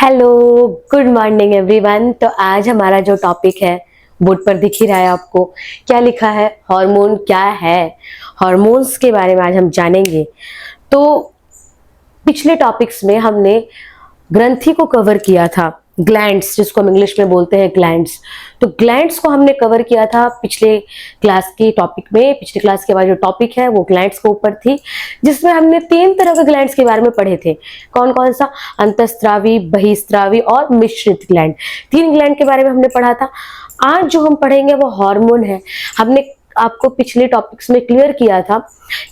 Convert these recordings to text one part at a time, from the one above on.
Hello, good morning everyone. तो आज हमारा जो टॉपिक है बोर्ड पर दिख ही रहा है आपको, क्या लिखा है, हार्मोन क्या है। हार्मोन्स के बारे में आज हम जानेंगे। तो पिछले टॉपिक्स में हमने ग्रंथि को कवर किया था, ग्लैंड्स जिसको हम इंग्लिश में बोलते हैं ग्लैंड्स। तो ग्लैंड्स को हमने कवर किया था पिछले क्लास के टॉपिक में। पिछले क्लास के बाद जो टॉपिक है वो ग्लैंड्स के ऊपर थी, जिसमें हमने 3 तरह के ग्लैंड्स के बारे में पढ़े थे। कौन कौन सा? अंतःस्रावी, बहिःस्रावी और मिश्रित ग्लैंड। 3 ग्लैंड के बारे में हमने पढ़ा था। आज जो हम पढ़ेंगे वो हार्मोन है। हमने आपको पिछले टॉपिक्स में क्लियर किया था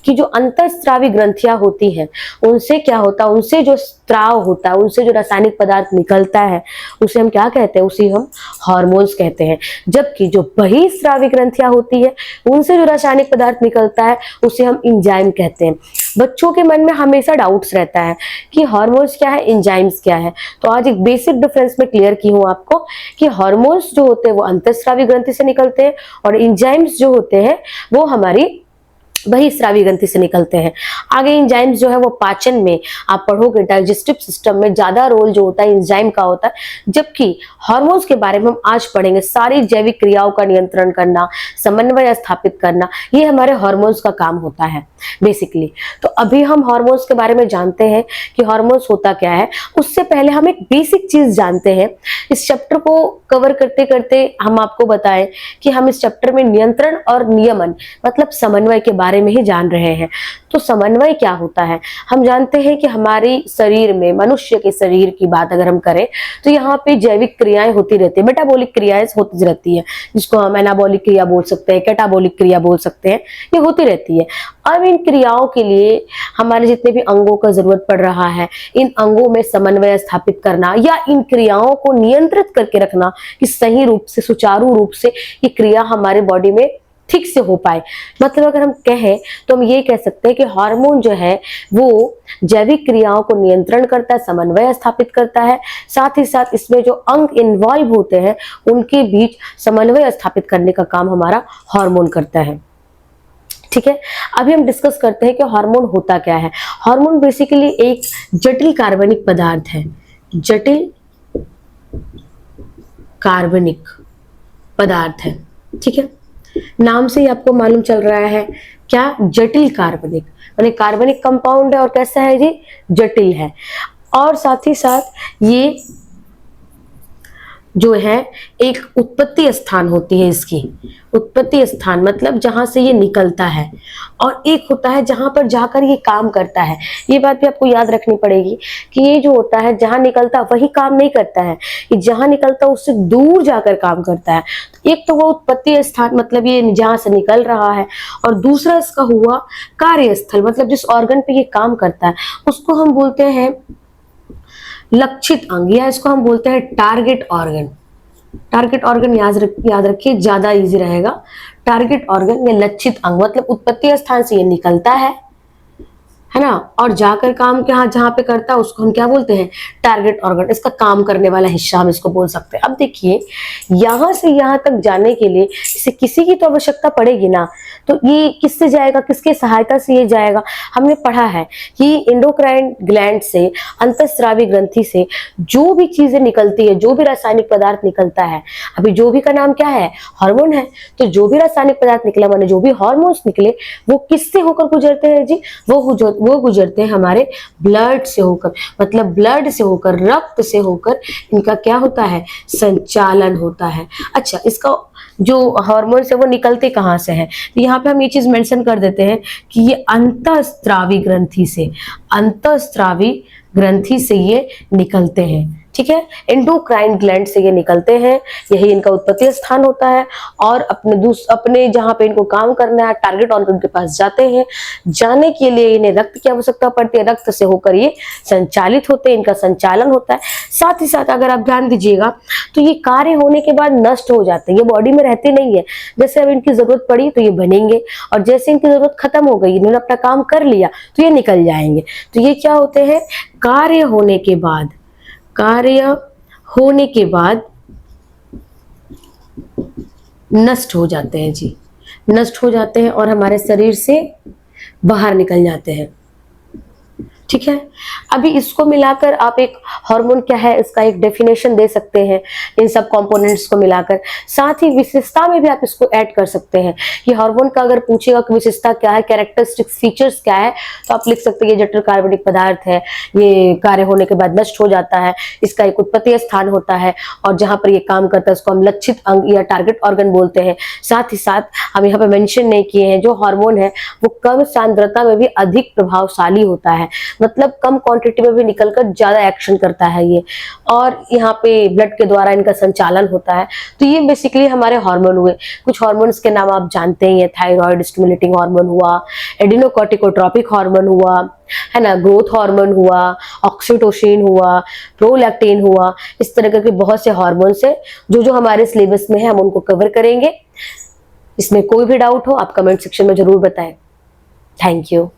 कि जो अंतःस्रावी ग्रंथियां होती हैं उनसे क्या होता है, उनसे जो स्त्राव होता है, उनसे जो रासायनिक पदार्थ निकलता है उसे हम क्या कहते हैं, उसे हम हार्मोन्स कहते हैं। जबकि जो बहिःस्रावी ग्रंथियां होती है उनसे जो रासायनिक पदार्थ निकलता है उसे हम एंजाइम कहते हैं। बच्चों के मन में हमेशा डाउट्स रहता है कि हार्मोन्स क्या है, एंजाइम्स क्या है। तो आज एक बेसिक डिफरेंस में क्लियर की हूं आपको कि हार्मोन्स जो होते हैं वो अंतःस्रावी ग्रंथि से निकलते हैं और एंजाइम्स जो होते हैं वो हमारी बहिःस्रावी ग्रंथि से निकलते हैं। आगे एंजाइम्स जो है वो पाचन में आप पढ़ोगे, डाइजेस्टिव सिस्टम में ज्यादा रोल जो होता है एंजाइम का होता है। जबकि हार्मोन्स के बारे में हम आज पढ़ेंगे, सारी जैविक क्रियाओं का नियंत्रण करना, समन्वय स्थापित करना, ये हमारे हार्मोन्स का काम होता है बेसिकली। तो अभी हम हार्मोन्स के बारे में जानते हैं कि हार्मोन्स होता क्या है। उससे पहले हम एक बेसिक चीज जानते हैं। इस चैप्टर को कवर करते करते हम आपको बताएं कि हम इस चैप्टर में नियंत्रण और नियमन मतलब समन्वय के बारे में ही जान रहे हैं। तो समन्वय क्या होता है? हम जानते हैं कि हमारे शरीर में, मनुष्य के शरीर की बात अगर हम करें तो यहाँ पे जैविक क्रियाएं होती रहती है, मेटाबॉलिक क्रियाएं होती रहती है, जिसको हम एनाबॉलिक क्रिया बोल सकते हैं, कैटाबॉलिक क्रिया बोल सकते हैं, ये होती रहती है। अब इन क्रियाओं के लिए हमारे जितने भी अंगों का जरूरत पड़ रहा है, इन अंगों में समन्वय स्थापित करना या इन क्रियाओं को नियंत्रित करके रखना कि सही रूप से, सुचारू रूप से ये क्रिया हमारे बॉडी में ठीक से हो पाए। मतलब अगर हम कहें तो हम ये कह सकते हैं कि हार्मोन जो है वो जैविक क्रियाओं को नियंत्रण करता है, समन्वय स्थापित करता है। साथ ही साथ इसमें जो अंग इन्वॉल्व होते हैं उनके बीच समन्वय स्थापित करने का काम हमारा हार्मोन करता है। ठीक है, अभी हम डिस्कस करते हैं कि हार्मोन होता क्या है। हार्मोन बेसिकली एक जटिल कार्बनिक पदार्थ है। जटिल कार्बनिक पदार्थ है। ठीक है, नाम से ही आपको मालूम चल रहा है क्या, जटिल कार्बनिक, यानी कार्बनिक कंपाउंड है और कैसा है जी, जटिल है। और साथ ही साथ ये जो है एक उत्पत्ति स्थान होती है इसकी। उत्पत्ति स्थान मतलब जहां से ये निकलता है, और एक होता है जहां पर जाकर ये काम करता है। ये बात भी आपको याद रखनी पड़ेगी कि ये जो होता है जहां निकलता वही काम नहीं करता है, ये जहां निकलता उससे दूर जाकर काम करता है। एक तो वो उत्पत्ति स्थान मतलब ये जहां से निकल रहा है, और दूसरा इसका हुआ कार्यस्थल मतलब जिस ऑर्गन पे ये काम करता है उसको हम बोलते हैं लक्षित अंग, या इसको हम बोलते हैं टारगेट ऑर्गन। टारगेट ऑर्गन याद रखिए, ज्यादा इजी रहेगा। टारगेट ऑर्गन या लक्षित अंग मतलब उत्पत्ति स्थान से ये निकलता है ना, और जाकर काम के जहां पे करता है उसको हम क्या बोलते हैं, टारगेट ऑर्गन। इसका काम करने वाला हिस्सा हम इसको बोल सकते हैं। अब देखिए, यहां से यहां तक जाने के लिए इसे किसी की तो आवश्यकता पड़ेगी ना, तो ये किससे जाएगा, किसके सहायता से ये जाएगा। हमने पढ़ा है कि एंडोक्राइन ग्लैंड से, अंतःस्रावी ग्रंथि से जो भी चीजें निकलती है, जो भी रासायनिक पदार्थ निकलता है, अभी जो भी का नाम क्या है, हार्मोन है। तो जो भी रासायनिक पदार्थ निकला माने जो भी हार्मोन्स निकले वो किससे होकर गुजरते हैं जी, वो गुजरते हैं हमारे ब्लड से होकर, मतलब ब्लड से होकर, रक्त से होकर इनका क्या होता है, संचालन होता है। अच्छा, इसका जो हार्मोन्स है वो निकलते कहाँ से है, तो यहाँ पे हम ये चीज मेंशन कर देते हैं कि ये अंतःस्रावी ग्रंथि से, अंतःस्रावी ग्रंथि से ये निकलते हैं। ठीक है, एंडोक्राइन ग्लैंड से ये निकलते हैं, यही इनका उत्पत्ति स्थान होता है। और अपने जहां पे इनको काम करना है, टारगेट ऑर्गन के पास जाते हैं। जाने के लिए इन्हें रक्त की आवश्यकता पड़ती है, रक्त से होकर ये संचालित होते हैं, इनका संचालन होता है। साथ ही साथ अगर आप ध्यान दीजिएगा तो ये कार्य होने के बाद नष्ट हो जाते हैं, ये बॉडी में रहते नहीं है। जैसे अब इनकी जरूरत पड़ी तो ये बनेंगे, और जैसे इनकी जरूरत खत्म हो गई, इन्होंने अपना काम कर लिया तो ये निकल जाएंगे। तो ये क्या होते हैं, कार्य होने के बाद, कार्य होने के बाद नष्ट हो जाते हैं जी, नष्ट हो जाते हैं और हमारे शरीर से बाहर निकल जाते हैं। ठीक है। अभी इसको मिलाकर आप एक हार्मोन क्या है इसका एक डेफिनेशन दे सकते हैं, इन सब कंपोनेंट्स को मिलाकर। साथ ही विशेषता में भी आप इसको ऐड कर सकते हैं कि हार्मोन का अगर पूछेगा कि विशेषता क्या है, कैरेक्टरिस्टिक फीचर्स क्या है, तो आप लिख सकते हैं ये जटिल कार्बनिक पदार्थ है, ये कार्य होने के बाद नष्ट हो जाता है, इसका एक उत्पत्ति स्थान होता है, और जहां पर ये काम करता है उसको हम लक्षित अंग या टारगेट ऑर्गन बोलते हैं। साथ ही साथ हम यहाँ पे मेंशन नहीं किए हैं, जो हार्मोन है वो कम सांद्रता में भी अधिक प्रभावशाली होता है, मतलब कम क्वांटिटी में भी निकलकर ज्यादा एक्शन करता है ये, और यहाँ पे ब्लड के द्वारा इनका संचालन होता है। तो ये बेसिकली हमारे हार्मोन हुए। कुछ हार्मोन्स के नाम आप जानते ही हैं, थायराइड स्टिमुलेटिंग हार्मोन हुआ, एडिनोकॉर्टिकोट्रोपिक हार्मोन हुआ, है ना, ग्रोथ हार्मोन हुआ, ऑक्सीटोसिन हुआ, प्रोलैक्टिन हुआ। इस तरह के बहुत से हार्मोन्स है जो हमारे सिलेबस में है, हम उनको कवर करेंगे। इसमें कोई भी डाउट हो आप कमेंट सेक्शन में जरूर बताएं। Thank you.